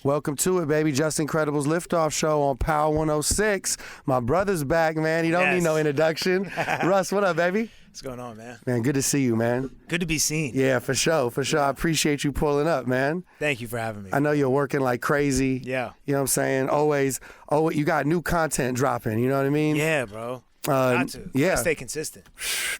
Welcome to it, baby. Just Incredible's Liftoff show on Power 106. My brother's back, man. He don't need no introduction. Russ, what up, baby? What's going on, man? Man, good to see you, man. Good to be seen. Yeah, for sure, for sure. I appreciate you pulling up, man. Thank you for having me. I know you're working like crazy. Yeah. You know what I'm saying? Always, you got new content dropping, you know what I mean? Yeah, bro. Got to. Yeah. Gotta stay consistent.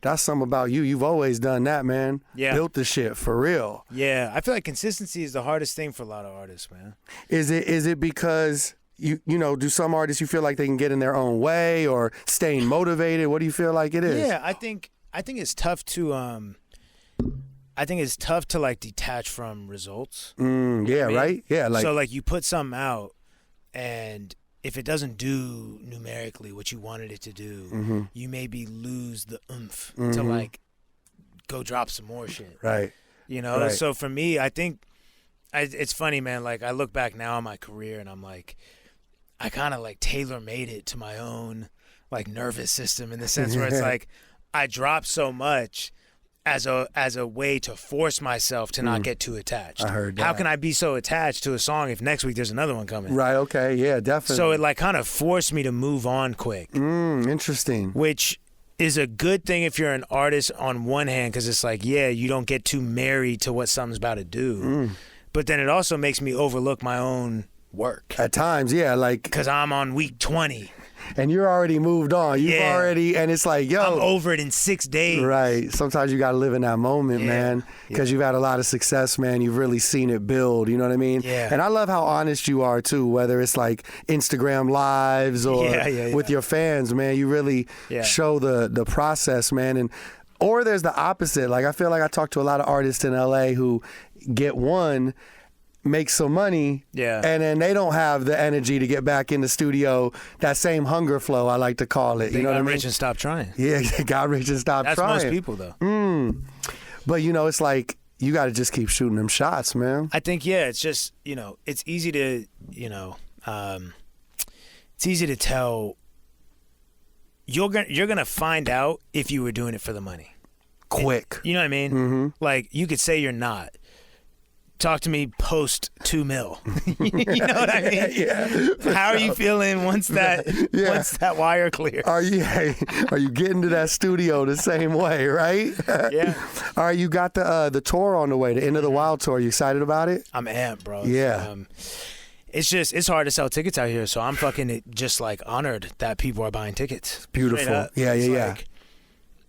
That's something about you. You've always done that, man. Yeah. Built the shit, for real. Yeah, I feel like consistency is the hardest thing for a lot of artists, man. Is it because you know, do some artists you feel like they can get in their own way or staying motivated? What do you feel like it is? Yeah, I think it's tough to like detach from results. Yeah, right? Yeah, like so like you put something out and if it doesn't do numerically what you wanted it to do, you maybe lose the oomph to like go drop some more shit. Right. You know? Right. So for me, I think it's funny, man. Like I look back now on my career and I'm like, I kind of like tailor-made it to my own like nervous system in the sense where it's like I dropped so much as a way to force myself to not get too attached. I heard that. How can I be so attached to a song if next week there's another one coming? Right, okay, yeah, definitely. So it like kind of forced me to move on quick. Interesting. Which is a good thing if you're an artist on one hand, because it's like, yeah, you don't get too married to what something's about to do. But then it also makes me overlook my own work. At times, yeah, like because I'm on week 20. And you're already moved on. You've already, and it's like, yo. I'm over it in 6 days. Right. Sometimes you got to live in that moment, man, because you've had a lot of success, man. You've really seen it build, you know what I mean? Yeah. And I love how honest you are, too, whether it's like Instagram lives or with your fans, man. You really show the process, man. Or there's the opposite. Like, I feel like I talk to a lot of artists in L.A. who get one, make some money, and then they don't have the energy to get back in the studio. That same hunger flow, I like to call it. They you know what I mean? got rich and stopped trying. Yeah, got rich and stopped trying. That's most people, though. But, you know, it's like you got to just keep shooting them shots, man. I think, it's just, you know, it's easy to, you know, it's easy to tell. You're gonna find out if you were doing it for the money. Quick. You know what I mean? Like, you could say you're not. Talk to me post 2 mil. You know what I mean? How are you feeling once that wire clears? Are you getting to that studio the same way, right? Yeah. All right, you got the tour on the way, the End of the Wild tour. You excited about it? I'm amped, bro. Yeah. It's hard to sell tickets out here, so I'm fucking just like honored that people are buying tickets. Beautiful. Yeah. Like,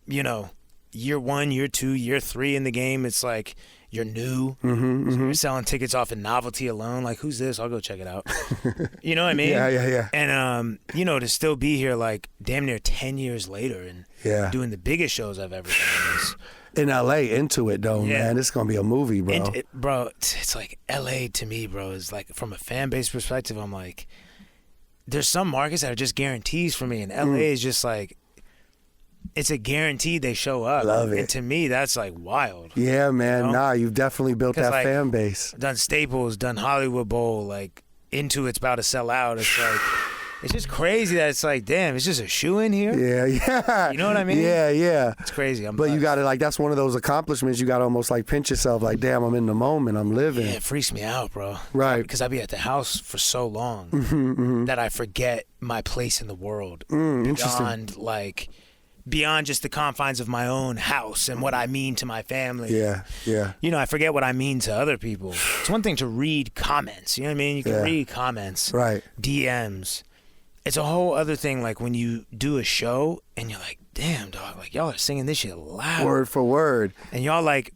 you know, year 1, year 2, year 3 in the game, it's like you're new. So you're selling tickets off of novelty alone. Like, who's this? I'll go check it out. You know what I mean? Yeah. And, you know, to still be here like damn near 10 years later and doing the biggest shows I've ever done. In L.A., into it, though, man. It's going to be a movie, bro. Bro, it's like L.A. to me, bro, is like from a fan base perspective, I'm like, there's some markets that are just guarantees for me. And L.A. is just like, it's a guarantee they show up. Love it. And to me, that's like wild. Yeah, man. You know? You've definitely built that like, fan base. Done Staples, done Hollywood Bowl, like Into It's about to sell out. It's like, it's just crazy that it's like, damn, it's just a shoe in here. Yeah. You know what I mean? Yeah. It's crazy. But you got to, like, that's one of those accomplishments. You got to almost like pinch yourself, like, damn, I'm in the moment. I'm living. Yeah, it freaks me out, bro. Right. Because I be at the house for so long that I forget my place in the world. Interesting. Beyond just the confines of my own house and what I mean to my family. Yeah. You know, I forget what I mean to other people. It's one thing to read comments. You know what I mean? You can read comments. Right. DMs. It's a whole other thing, like when you do a show and you're like, damn, dog, like y'all are singing this shit loud. Word for word. And y'all like,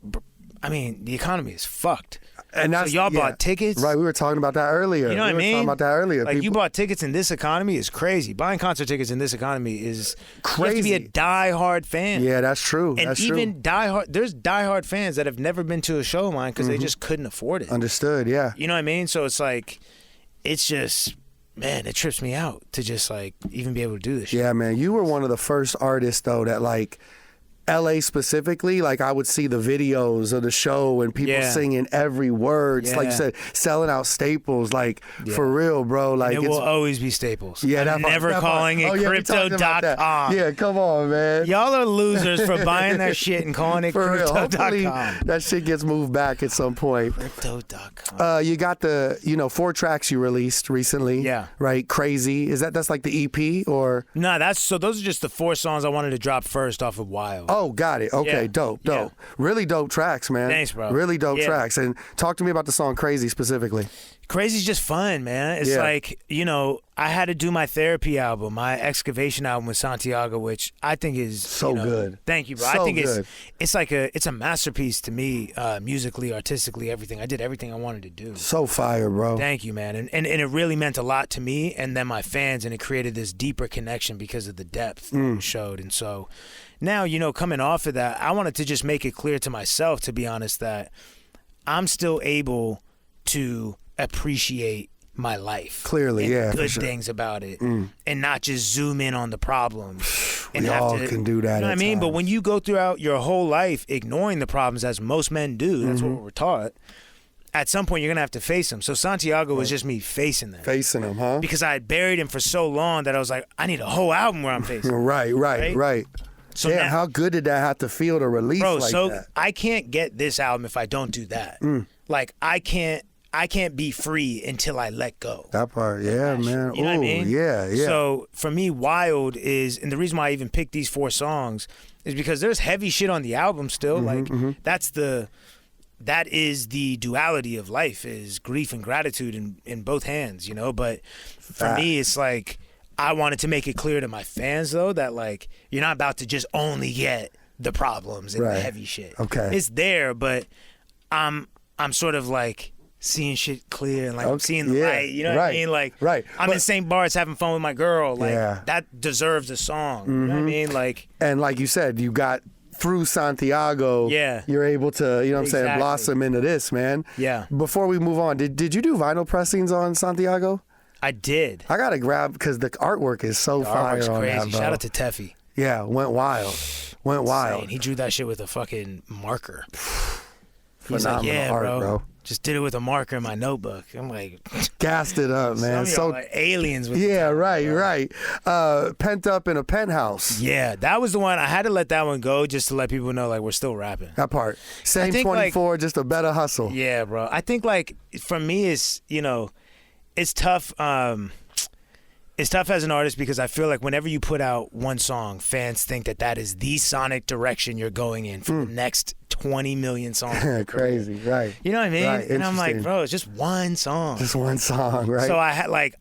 I mean, the economy is fucked. And that's, so y'all bought tickets. Right, we were talking about that earlier. You know what I mean? Talking about that earlier. Like, you bought tickets in this economy is crazy. Buying concert tickets in this economy is crazy. You have to be a diehard fan. Yeah, that's true. And that's even there's diehard fans that have never been to a show of mine because they just couldn't afford it. Understood, yeah. You know what I mean? So it's like, it's just, man, it trips me out to just like even be able to do this shit. Yeah, man. You were one of the first artists, though, that like LA specifically, like I would see the videos of the show and people singing every word. It's like you said, selling out Staples, like for real, bro. Like and it will always be Staples. Yeah, I'm never calling it Crypto.com. Yeah, come on, man. Y'all are losers for buying that shit and calling it Crypto.com. That shit gets moved back at some point. Crypto.com. You got the 4 tracks you released recently. Yeah. Right? Crazy. That's like the EP or? No, those are just the 4 songs I wanted to drop first off of Wild. Oh, got it. Okay, dope. Yeah. Really dope tracks, man. Thanks, bro. Really dope tracks. And talk to me about the song Crazy specifically. Crazy's just fun, man. It's like, I had to do my therapy album, my excavation album with Santiago, which I think is so good. Thank you, bro. So I think good. it's like it's a masterpiece to me, musically, artistically, everything. I did everything I wanted to do. So fire, bro. Thank you, man. And it really meant a lot to me and then my fans, and it created this deeper connection because of the depth it showed. And so now, coming off of that, I wanted to just make it clear to myself, to be honest, that I'm still able to appreciate my life. Clearly, and for good sure. things about it, and not just zoom in on the problems. And we all can do that. You know what I mean? But when you go throughout your whole life ignoring the problems, as most men do, that's what we're taught. At some point, you're gonna have to face them. So Santiago was just me facing them. Facing them, huh? Because I had buried him for so long that I was like, I need a whole album where I'm facing him. Right. So now, how good did that have to feel to release like that? I can't get this album if I don't do that. Like I can't be free until I let go. That part, man. You know what I mean? Yeah. So for me, Wild is, and the reason why I even picked these 4 songs is because there's heavy shit on the album still. That is the duality of life, is grief and gratitude in both hands, But for me, it's like, I wanted to make it clear to my fans, though, that like, you're not about to just only get the problems and the heavy shit. Okay. It's there, but I'm sort of like seeing shit clear and like I'm seeing the light. You know what I mean? Like I'm in St. Bart's having fun with my girl. Like that deserves a song. You know what I mean? Like, and like you said, you got through Santiago. You're able to, blossom into this, man. Yeah. Before we move on, did you do vinyl pressings on Santiago? I did. I gotta grab because the artwork is so fire on crazy. that, bro. Shout out to Teffy. Yeah, went wild. Insane. He drew that shit with a fucking marker. He's Phenomenal like, art, bro. Just did it with a marker in my notebook. I'm like, gassed it up, man. So like aliens. With right. Pent Up in a Penthouse. Yeah, that was the one. I had to let that one go just to let people know, like, we're still rapping. That part. Same 24, like, just a better hustle. Yeah, bro. I think, like, for me, it's, it's tough. It's tough as an artist because I feel like whenever you put out one song, fans think that is the sonic direction you're going in for the next 20 million songs. Crazy, right. You know what I mean? Right, and I'm like, bro, it's just one song. Just one song, right? So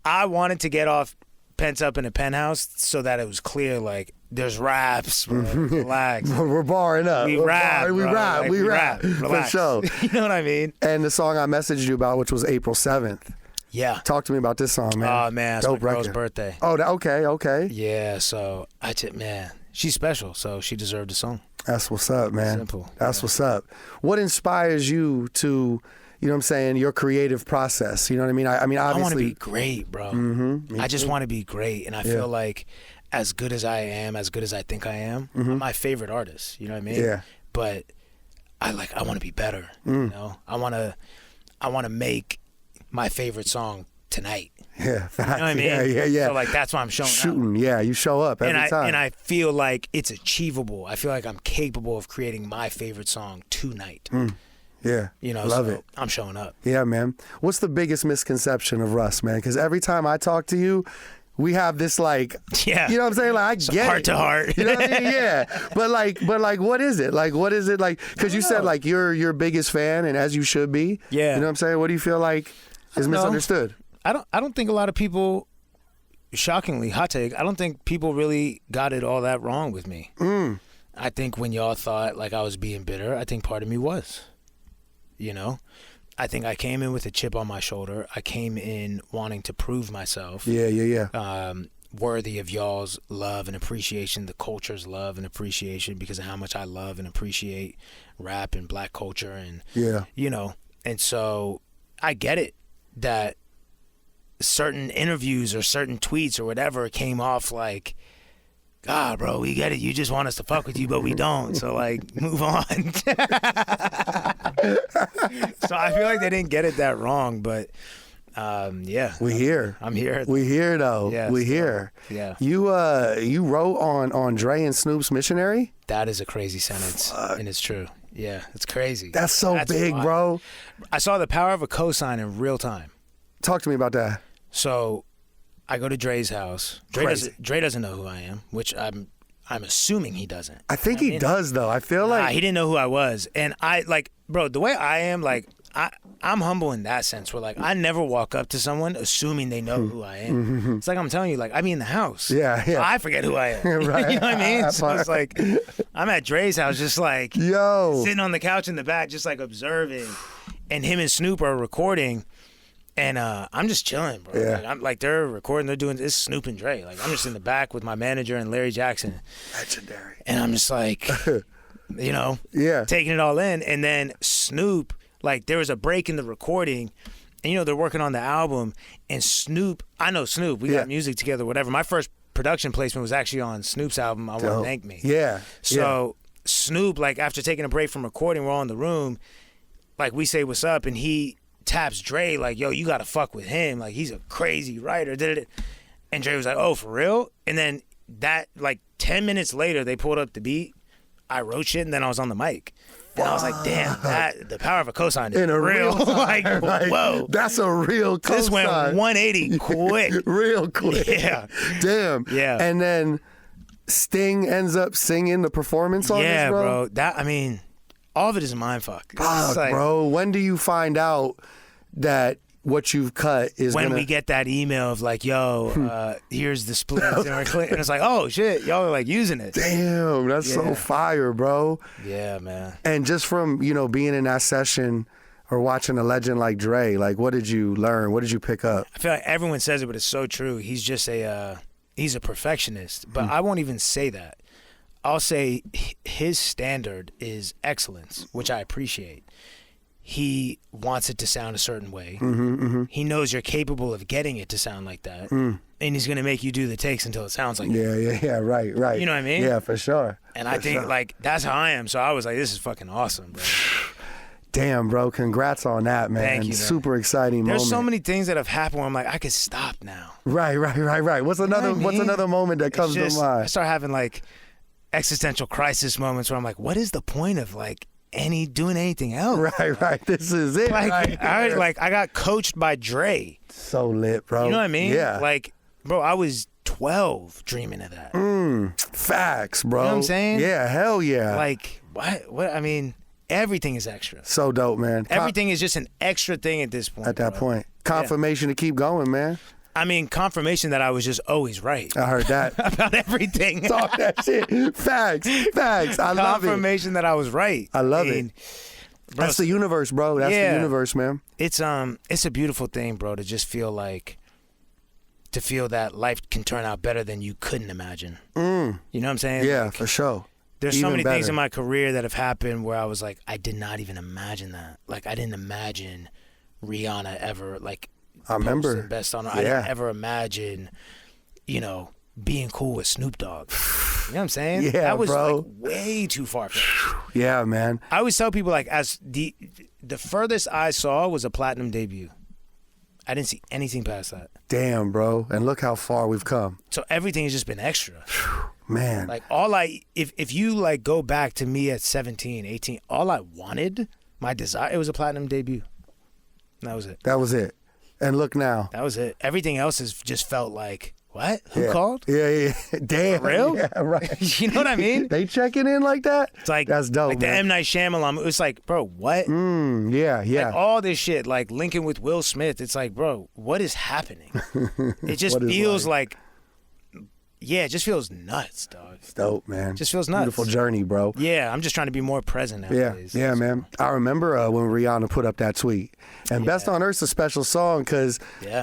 I wanted to get off Pent Up in a Penthouse so that it was clear, like, there's raps, bro. Relax. We're barring up. We rap. For sure. You know what I mean? And the song I messaged you about, which was April 7th. Yeah. Talk to me about this song, man. Oh, man. It's my girl's birthday. Oh, okay. Yeah, so she's special, so she deserved a song. That's what's up, man. Simple. That's what's up. What inspires you to, you know what I'm saying, your creative process? You know what I mean? I mean, obviously. I want to be great, bro. I just want to be great, and I feel like as good as I am, as good as I think I am, I'm my favorite artist. You know what I mean? Yeah. But I want to be better. You know, I want to make my favorite song tonight. Yeah, you know what I mean? Yeah. So like that's why I'm shooting. Yeah, you show up every time. And I feel like it's achievable. I feel like I'm capable of creating my favorite song tonight. Yeah, love it. I'm showing up. Yeah, man. What's the biggest misconception of Russ, man? Because every time I talk to you, we have this like, you know what I'm saying? Like, I get heart to heart. You know what I mean? Yeah. But like, what is it? Like, what is it like? Because you said like you're your biggest fan, and as you should be. Yeah. You know what I'm saying? What do you feel like is misunderstood? I don't think a lot of people, shockingly, hot take, I don't think people really got it all that wrong with me. I think when y'all thought like I was being bitter, I think part of me was. I think I came in with a chip on my shoulder. I came in wanting to prove myself. Yeah. Worthy of y'all's love and appreciation, the culture's love and appreciation, because of how much I love and appreciate rap and black culture. And, and so I get it that certain interviews or certain tweets or whatever came off like God, bro, we get it. You just want us to fuck with you, but we don't. So, like, move on. So I feel like they didn't get it that wrong, but yeah. We here. I'm here. We here, though. Yeah, we here. Yeah. You wrote on Dre and Snoop's Missionary? That is a crazy sentence, and it's true. Yeah, it's crazy. That's big, wild. Bro. I saw the power of a cosign in real time. Talk to me about that. So I go to Dre's house. Dre doesn't know who I am, which I'm assuming he doesn't. I think he does, though. I feel like he didn't know who I was. And I, like, bro, the way I am, like, I'm humble in that sense where, like, I never walk up to someone assuming they know who I am. It's like I'm telling you, like, I be in the house. Yeah. So I forget who I am. Right. You know what I mean? So it's like, I'm at Dre's house just, like, sitting on the couch in the back just, like, observing. And him and Snoop are recording. And I'm just chilling, bro. Yeah. Like, I'm like, they're recording, they're doing this, Snoop and Dre. Like, I'm just in the back with my manager and Larry Jackson. Legendary. And I'm just like, you know, taking it all in. And then Snoop, like, there was a break in the recording, and, you know, they're working on the album. And Snoop, I know Snoop, we got music together, whatever. My first production placement was actually on Snoop's album, I Want to Thank Me. Yeah. So Snoop, like, after taking a break from recording, we're all in the room, like, we say what's up, and he taps Dre, like, yo, you gotta fuck with him, like, he's a crazy writer. And Dre was like, oh, for real? And then that, like, 10 minutes later, they pulled up the beat, I wrote shit, and then I was on the mic. And I was like, damn, the power of a cosign is real. Like, whoa. That's a real cosign. This went 180 quick. Real quick. Yeah. Damn. Yeah. And then Sting ends up singing the performance on this, bro? Yeah, bro. That, I mean, all of it is a mindfuck. Fuck, like, bro. When do you find out that what you've cut is when we get that email of like, yo, here's the split, and it's like, oh shit, y'all are like using it. Damn, that's so fire, bro. Yeah, man. And just from, you know, being in that session or watching a legend like Dre, like, what did you learn? What did you pick up? I feel like everyone says it, but it's so true. He's just he's a perfectionist, but I won't even say that. I'll say his standard is excellence, which I appreciate. He wants it to sound a certain way. He knows you're capable of getting it to sound like that. And he's going to make you do the takes until it sounds like that. Yeah, right. You know what I mean? Yeah, for sure. And I think, like, that's how I am. So I was like, this is fucking awesome, bro. Damn, bro. Congrats on that, man. Thank you, man. Super exciting moment. There's so many things that have happened where I'm like, I could stop now. Right. What's another moment that comes to mind? I start having, like, existential crisis moments where I'm like, what is the point of, like, doing anything else? Right. This is it. Like, I got coached by Dre. So lit, bro. You know what I mean? Yeah. Like, bro, I was 12 dreaming of that. Facts, bro. You know what I'm saying? Yeah, hell yeah. Like, what? I mean, everything is extra. So dope, man. Everything is just an extra thing at this point. At that point. Confirmation to keep going, man. I mean, confirmation that I was just always right. I heard that. About everything. Talk that shit. Facts. I love it. Confirmation that I was right. I love it. Bro, that's the universe, bro. That's the universe, man. It's a beautiful thing, bro, to just feel that life can turn out better than you couldn't imagine. You know what I'm saying? Yeah, like, for sure. There's so many things in my career that have happened where I was like, I did not even imagine that. Like, I didn't imagine Rihanna ever, like, I remember. Best on her. I didn't ever imagine, you know, being cool with Snoop Dogg. You know what I'm saying? Yeah, that was bro. Like way too far fetched. Yeah, man. I always tell people, like, as the furthest I saw was a platinum debut. I didn't see anything past that. Damn, bro. And look how far we've come. So everything has just been extra. Man. Like, if you, like, go back to me at 17, 18, all I wanted, my desire, it was a platinum debut. And that was it. That was it. And look now. That was it. Everything else has just felt like, what? Who called? Yeah. Damn. For real? Yeah, right. You know what I mean? They checking in like that? It's like, that's dope, like, man. The M. Night Shyamalan, it was like, bro, what? Yeah. Like, all this shit, like Lincoln with Will Smith, it's like, bro, what is happening? It just feels like, it just feels nuts, dog. It's dope, man. Just feels nuts. Beautiful journey, bro. Yeah, I'm just trying to be more present nowadays. Yeah, man. I remember when Rihanna put up that tweet. And Best on Earth's a special song because,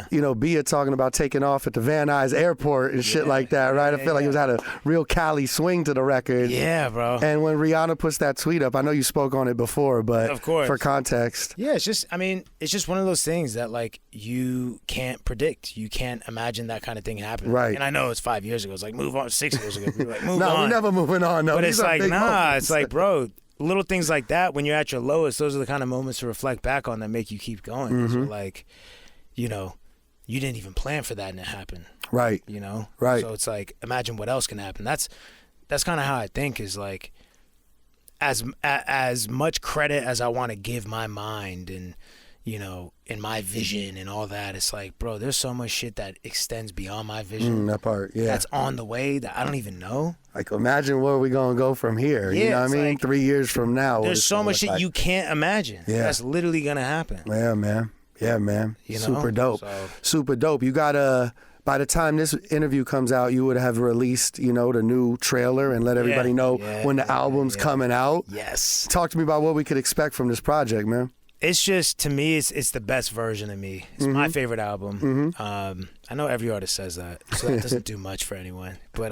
you know, Bia talking about taking off at the Van Nuys airport and shit like that, right? I feel like it was had a real Cali swing to the record. Yeah, bro. And when Rihanna puts that tweet up, I know you spoke on it before, but of course, for context. Yeah, it's just, I mean, it's just one of those things that, like, you can't predict. You can't imagine that kind of thing happening. Right. And I know it's 5 years ago. ago. It's like, move on. 6 years ago. We're like, move no, on. we're never moving on. No, but these it's like, nah, moments. it's like, bro, little things like that, when you're at your lowest, those are the kind of moments to reflect back on that make you keep going. Mm-hmm. You're like, you know, you didn't even plan for that and it happened. Right. You know? Right. So it's like, imagine what else can happen. That's kind of how I think, is like, as much credit as I want to give my mind and, you know, in my vision and all that, it's like, bro, there's so much shit that extends beyond my vision. That part, yeah. That's on the way that I don't even know. Like, imagine where we going to go from here. Yeah, you know what I mean? like, 3 years from now. There's so much shit you can't imagine. Yeah. That's literally going to happen. Yeah, man. Yeah, man. You know? Super dope. So. Super dope. You got to, by the time this interview comes out, you would have released, you know, the new trailer and let everybody know when the album's coming out. Yes. Talk to me about what we could expect from this project, man. It's just, to me, it's the best version of me. It's my favorite album. I know every artist says that, so that doesn't do much for anyone. But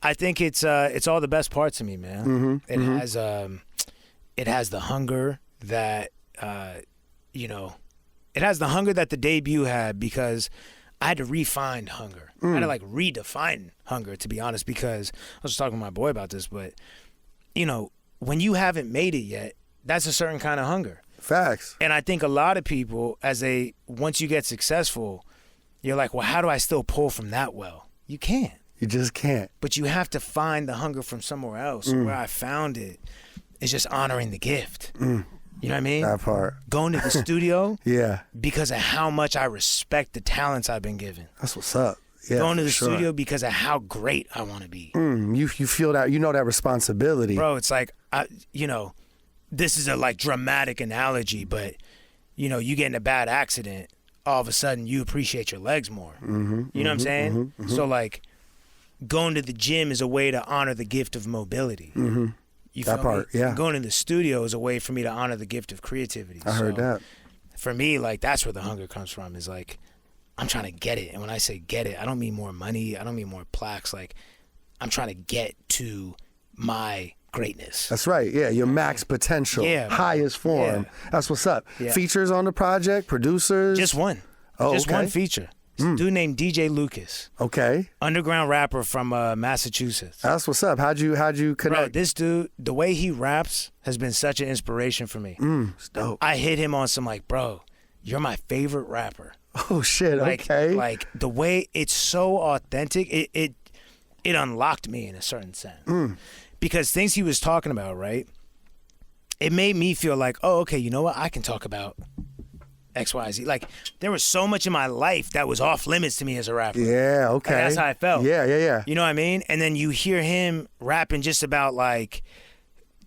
I think it's all the best parts of me, man. It has the hunger that you know, it has the hunger that the debut had, because I had to refine hunger. I had to like redefine hunger, to be honest, because I was talking to my boy about this, but you know, when you haven't made it yet, that's a certain kind of hunger. Facts. And I think a lot of people, once you get successful, you're like, well, how do I still pull from that well? You can't. You just can't. But you have to find the hunger from somewhere else. Where I found it is just honoring the gift. You know what I mean? That part. Going to the studio. Yeah. Because of how much I respect the talents I've been given. That's what's up. Yeah, going to the studio because of how great I want to be. You feel that, you know, that responsibility. Bro, it's like, you know, this is a like dramatic analogy, but you know, you get in a bad accident, all of a sudden you appreciate your legs more. You know what I'm saying? So like, going to the gym is a way to honor the gift of mobility. You feel that part, me? yeah. Going to the studio is a way for me to honor the gift of creativity. I heard that. For me, like, that's where the hunger comes from, is like, I'm trying to get it. And when I say get it, I don't mean more money. I don't mean more plaques. Like, I'm trying to get to my greatness. That's right. Yeah, your max potential. Yeah. Highest form. Yeah. That's what's up. Yeah. Features on the project, producers? Just one. Oh, Just okay. one feature. It's a dude named DJ Lucas. Okay. Underground rapper from Massachusetts. That's what's up. How'd you connect? Bro, this dude, the way he raps has been such an inspiration for me. It's dope. I hit him on some like, bro, you're my favorite rapper. Oh shit, like, okay. Like the way it's so authentic, it unlocked me in a certain sense. Because things he was talking about, right? It made me feel like, oh, okay, you know what? I can talk about X, Y, Z. Like, there was so much in my life that was off limits to me as a rapper. Yeah, okay. Like, that's how I felt. Yeah. You know what I mean? And then you hear him rapping just about like,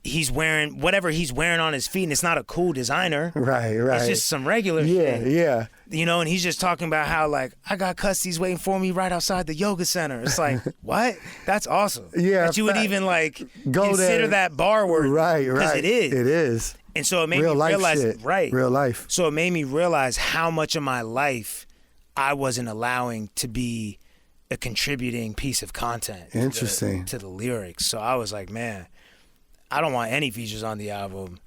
he's wearing whatever he's wearing on his feet, and it's not a cool designer. Right. It's just some regular shit. Yeah. You know, and he's just talking about how, like, I got cussies waiting for me right outside the yoga center. It's like, what? That's awesome. Yeah. That you would even, like, go consider there. that bar word. Right. Because it is. It is. And so it made Real me life realize, shit. right. Real life. So it made me realize how much of my life I wasn't allowing to be a contributing piece of content. Interesting. To the lyrics. So I was like, man, I don't want any features on the album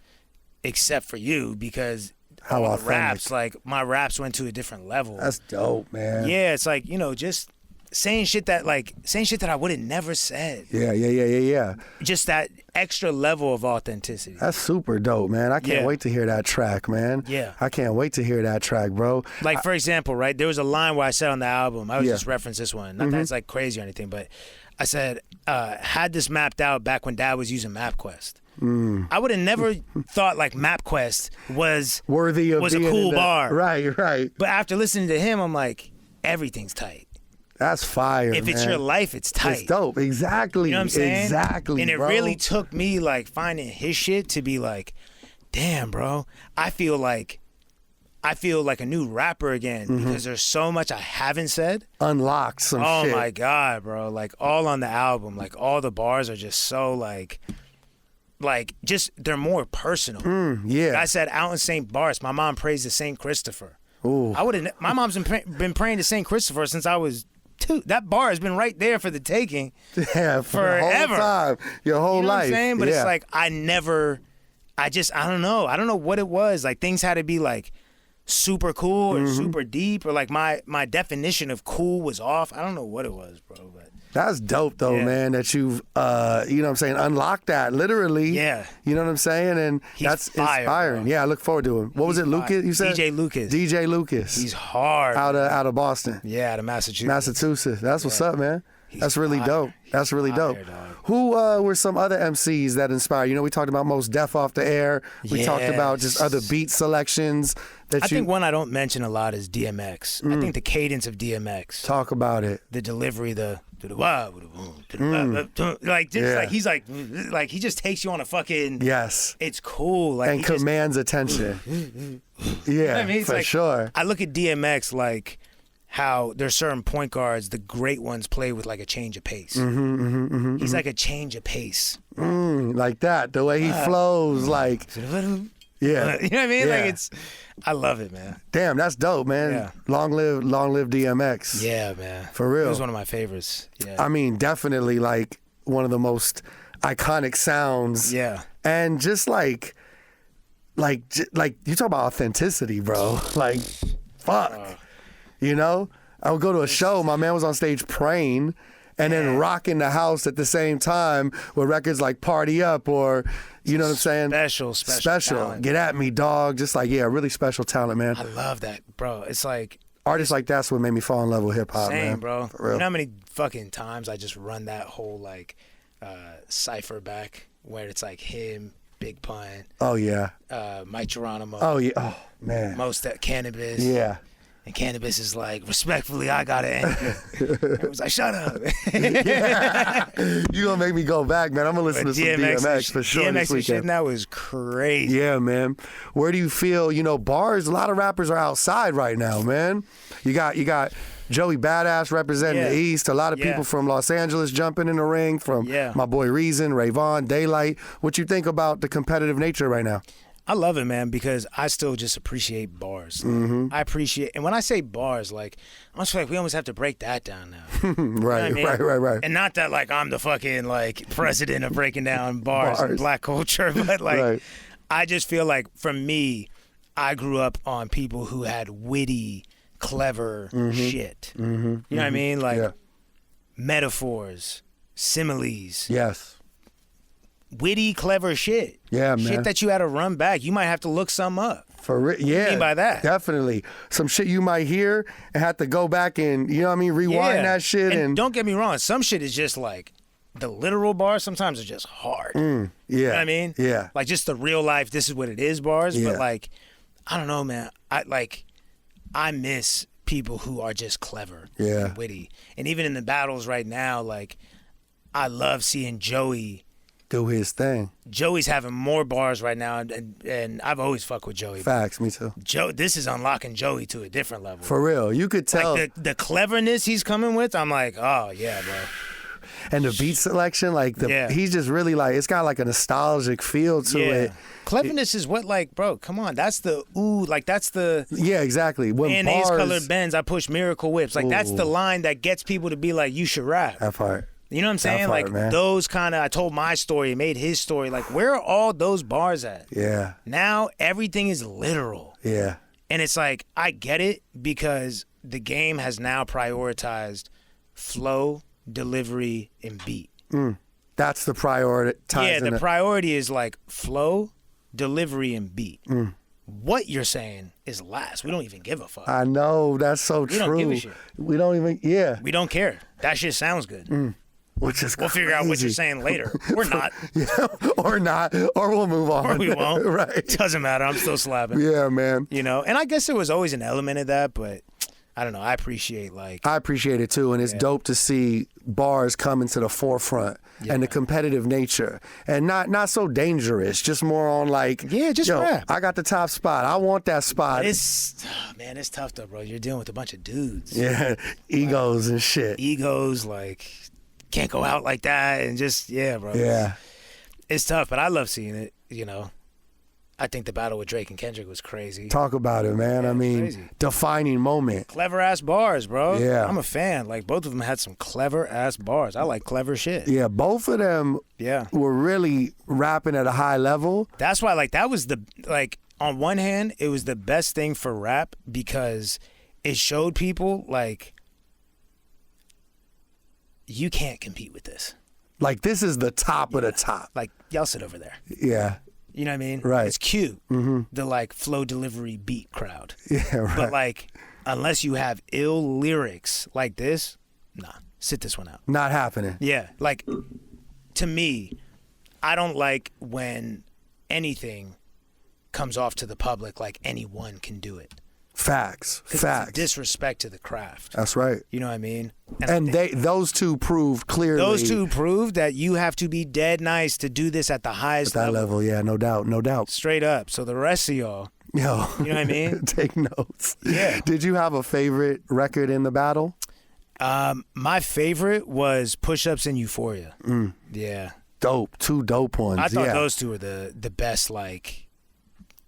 except for you, because how all authentic. the raps, like, my raps went to a different level. That's dope, man. Yeah, it's like, you know, just saying shit that I would have never said. Yeah. Just that extra level of authenticity. That's super dope, man. I can't wait to hear that track, man. Yeah. I can't wait to hear that track, bro. Like, for example, right, there was a line where I said on the album, I would just reference this one. Not that it's like crazy or anything, but I said, had this mapped out back when Dad was using MapQuest. I would have never thought like MapQuest was worthy of a cool bar. Right. But after listening to him, I'm like, everything's tight. That's fire. If it's man. your life, it's tight. It's dope. Exactly. You know what I'm saying? Exactly. And it bro. really took me like finding his shit to be like, damn, bro, I feel like a new rapper again, because there's so much I haven't said. Unlocked some shit. Oh my God, bro. Like, all on the album, like, all the bars are just so like just, they're more personal. Yeah. I said, out in St. Bart's, my mom prays to St. Christopher. Ooh. My mom's been praying to St. Christopher since I was 2. That bar has been right there for the taking. Yeah, forever. The whole time, your whole you know life. What I'm saying? But it's like, I don't know. I don't know what it was. Like, things had to be like super cool or super deep, or like my definition of cool was off. I don't know what it was, bro, but that's dope though, man, that you've you know what I'm saying, unlocked that literally. Yeah. You know what I'm saying? And that's fire, inspiring. Bro. Yeah, I look forward to him. What was it, Lucas? You said DJ Lucas. DJ Lucas. He's hard. Out of Boston. Yeah, out of Massachusetts. Massachusetts. That's what's up, man. That's really dope. That's really dope. Dog. Who were some other MCs that inspired? You know, we talked about Mos Def off the air. We talked about just other beat selections that I think one I don't mention a lot is DMX. I think the cadence of DMX. Talk about it. The delivery, like just like he's like he just takes you on a fucking It's cool. Like and commands attention. Yeah, you know what I mean? For sure. I look at DMX like how there's certain point guards, the great ones play with like a change of pace. He's like a change of pace. Like that, the way he flows, like, yeah. You know what I mean? Yeah. Like I love it, man. Damn, that's dope, man. Yeah. Long live DMX. Yeah, man. For real. He was one of my favorites. Yeah. I mean, definitely like one of the most iconic sounds. Yeah. And just like you talk about authenticity, bro. Like, fuck. You know, I would go to a show. My man was on stage praying and then rocking the house at the same time with records like Party Up or, you know what I'm saying? Special talent. Get at me, dog. Just like, really special talent, man. I love that, bro. It's like artists like that's what made me fall in love with hip hop, man. Same, bro. For real. You know how many fucking times I just run that whole like cipher back where it's like him, Big Pun. Oh yeah. Mike Geronimo. Oh yeah. Oh man. Most that Cannabis. Yeah. And Cannabis is like, respectfully, I got it. It was like, shut up. You gonna make me go back, man. I'm gonna listen to some DMX for sure this weekend. Shit, that was crazy. Yeah, man. Where do you feel, bars, a lot of rappers are outside right now, man. You got Joey Badass representing the East. A lot of people from Los Angeles jumping in the ring, from my boy Reason, Ray Vaughn, Daylight. What you think about the competitive nature right now? I love it, man, because I still just appreciate bars. I appreciate, and when I say bars, like, I just feel like we almost have to break that down now. Right. And not that, like, I'm the fucking, like, president of breaking down bars and black culture, but, like, I just feel like, for me, I grew up on people who had witty, clever shit. You know what I mean? Like, metaphors, similes. Yes. Witty, clever shit. Yeah, man. Shit that you had to run back. You might have to look some up. Yeah. What do you mean by that? Definitely. Some shit you might hear and have to go back and, you know what I mean, rewind that shit. And don't get me wrong, some shit is just like, the literal bars sometimes are just hard. You know what I mean? Yeah. Like just the real life, this is what it is bars. But like, I don't know, man. I miss people who are just clever and witty. And even in the battles right now, like, I love seeing Joey do his thing. Joey's having more bars right now, and I've always fucked with Joey. Facts, me too. This is unlocking Joey to a different level. For real, you could tell. Like the cleverness he's coming with, I'm like, oh yeah, bro. And the beat selection, like he's just really like, it's got like a nostalgic feel to it. Cleverness is what, like, bro, come on, that's the that's the exactly. When mayonnaise colored Benz, I push miracle whips. Like that's the line that gets people to be like, you should rap. That part. You know what I'm saying? Part, like man. those kind of, I told my story, made his story. Like, where are all those bars at? Yeah. Now everything is literal. Yeah. And it's like, I get it because the game has now prioritized flow, delivery, and beat. That's the priority. Yeah, the priority is like flow, delivery, and beat. What you're saying is last. We don't even give a fuck. I know. That's so true. We don't give a shit. We don't even, We don't care. That shit sounds good. Which is We'll figure out what you're saying later. Or not. Or not. Or we'll move on. Or we won't. Right. Doesn't matter. I'm still slapping. Yeah, man. You know? And I guess there was always an element of that, but I don't know. I appreciate it too, and it's dope to see bars come into the forefront and the competitive nature, and not so dangerous, just more on like, just rap. I got the top spot. I want that spot. It's tough though, bro. You're dealing with a bunch of dudes. Yeah, egos and shit. Egos, like, can't go out like that, and just bro. Yeah, it's tough, but I love seeing it. You know. I think the battle with Drake and Kendrick was crazy. Talk about it, man. I mean, crazy. Defining moment. Clever ass bars, bro. Yeah. I'm a fan. Like, both of them had some clever ass bars. I like clever shit. Yeah, both of them were really rapping at a high level. That's why, like, that was the, like, on one hand, it was the best thing for rap because it showed people, like, you can't compete with this. Like, this is the top of the top. Like, y'all sit over there. Yeah. You know what I mean? Right. It's cute, the, like, flow delivery beat crowd. Yeah, right. But, like, unless you have ill lyrics like this, nah, sit this one out. Not happening. Yeah. Like, to me, I don't like when anything comes off to the public like anyone can do it. Facts. It's a disrespect to the craft. That's right. You know what I mean? And those two proved clearly. Those two proved that you have to be dead nice to do this at the highest level. At that level, yeah, no doubt, no doubt. Straight up. So the rest of y'all, yo, you know what I mean? Take notes. Yeah. Did you have a favorite record in the battle? My favorite was Push-Ups and Euphoria. Yeah. Dope. Two dope ones. I thought those two were the best, like.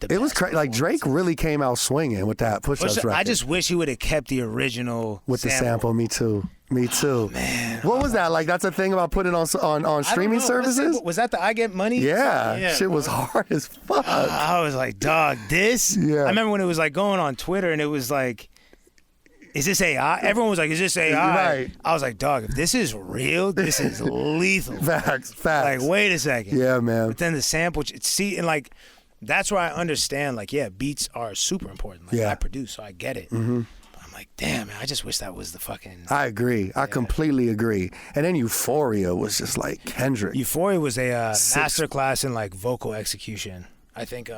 It was crazy. Like, Drake really came out swinging with that Push-Ups record. I just wish he would have kept the original with the sample. Me too. Oh, man. What was that? Like, that's a thing about putting on streaming services? Was that the I Get Money? Yeah. Shit was hard as fuck. I was like, dog, this? Yeah. I remember when it was like going on Twitter and it was like, is this AI? Everyone was like, is this AI? Right. I was like, dog, if this is real, this is lethal. Facts. Like, wait a second. Yeah, man. But then the sample, and like, that's where I understand, like, yeah, beats are super important. Like, I produce, so I get it. But I'm like, damn, man, I just wish that was the fucking... I agree. I completely agree. And then Euphoria was just like Kendrick. Euphoria was a masterclass in, like, vocal execution. I think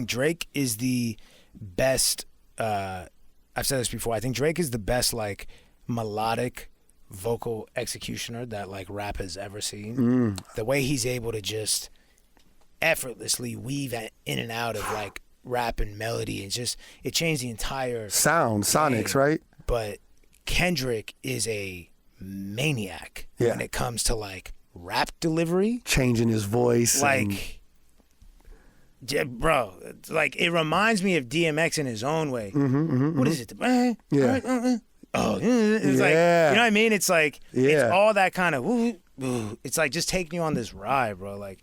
Drake is the best... I've said this before. I think Drake is the best, like, melodic vocal executioner that, like, rap has ever seen. The way he's able to just effortlessly weave in and out of, like, rap and melody, and just it changed the entire sonics, right? But Kendrick is a maniac when it comes to, like, rap delivery, changing his voice, like. Bro, like, it reminds me of DMX in his own way. What is it? Oh, it's like, you know what I mean? It's like, it's all that kind of, it's like just taking you on this ride, bro. Like,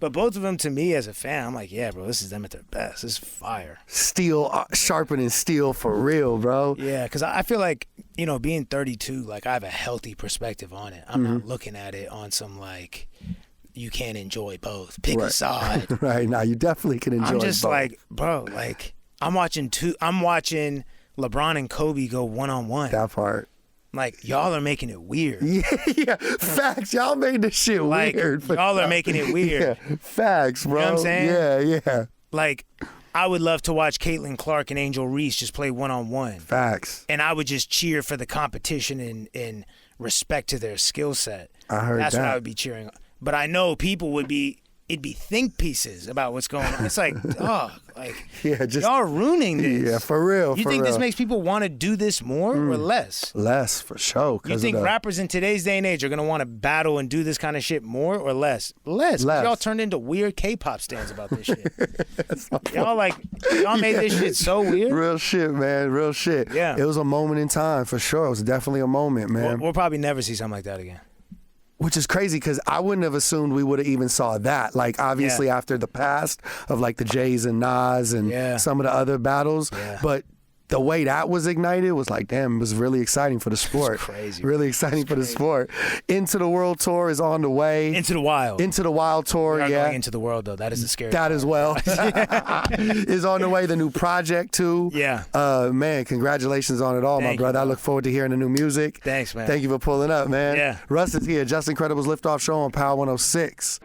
but both of them, to me as a fan, I'm like, yeah, bro, this is them at their best. This is fire. Steel, sharpening steel for real, bro. Yeah, because I feel like, you know, being 32, like, I have a healthy perspective on it. I'm not looking at it on some, like, you can't enjoy both. Pick a side. Right. Now you definitely can enjoy both. I'm just like, bro, like, I'm watching LeBron and Kobe go one-on-one. That part. Like, y'all are making it weird. Yeah. Facts. Y'all made this shit like, weird. Y'all are making it weird. Yeah. Facts, bro. You know what I'm saying? Yeah. Like, I would love to watch Caitlin Clark and Angel Reese just play one-on-one. Facts. And I would just cheer for the competition and respect to their skill set. I heard That's that. what I would be cheering on. But I know people would be, it'd be think pieces about what's going on. It's like, dog, like, y'all are ruining this. Yeah, for real. You think this makes people want to do this more or less? Less, for sure. You think rappers in today's day and age are going to want to battle and do this kind of shit more or less? Less. Y'all turned into weird K-pop stands about this shit. Y'all made this shit so weird. Real shit, man. Real shit. Yeah. It was a moment in time, for sure. It was definitely a moment, man. We'll probably never see something like that again. Which is crazy because I wouldn't have assumed we would have even saw that. Like, obviously after the past of, like, the Jays and Nas and some of the other battles. Yeah. But the way that was ignited was like, damn, it was really exciting for the sport. It's crazy. Really exciting for the sport. Into the World Tour is on the way. Into the Wild. Into the Wild Tour, we are going into the world, though. That is the scary That part. as well. Is on the way. The new project, too. Yeah. Man, congratulations on it all, my brother. I look forward to hearing the new music. Thanks, man. Thank you for pulling up, man. Yeah. Russ is here. Just Incredible's Liftoff Show on Power 106.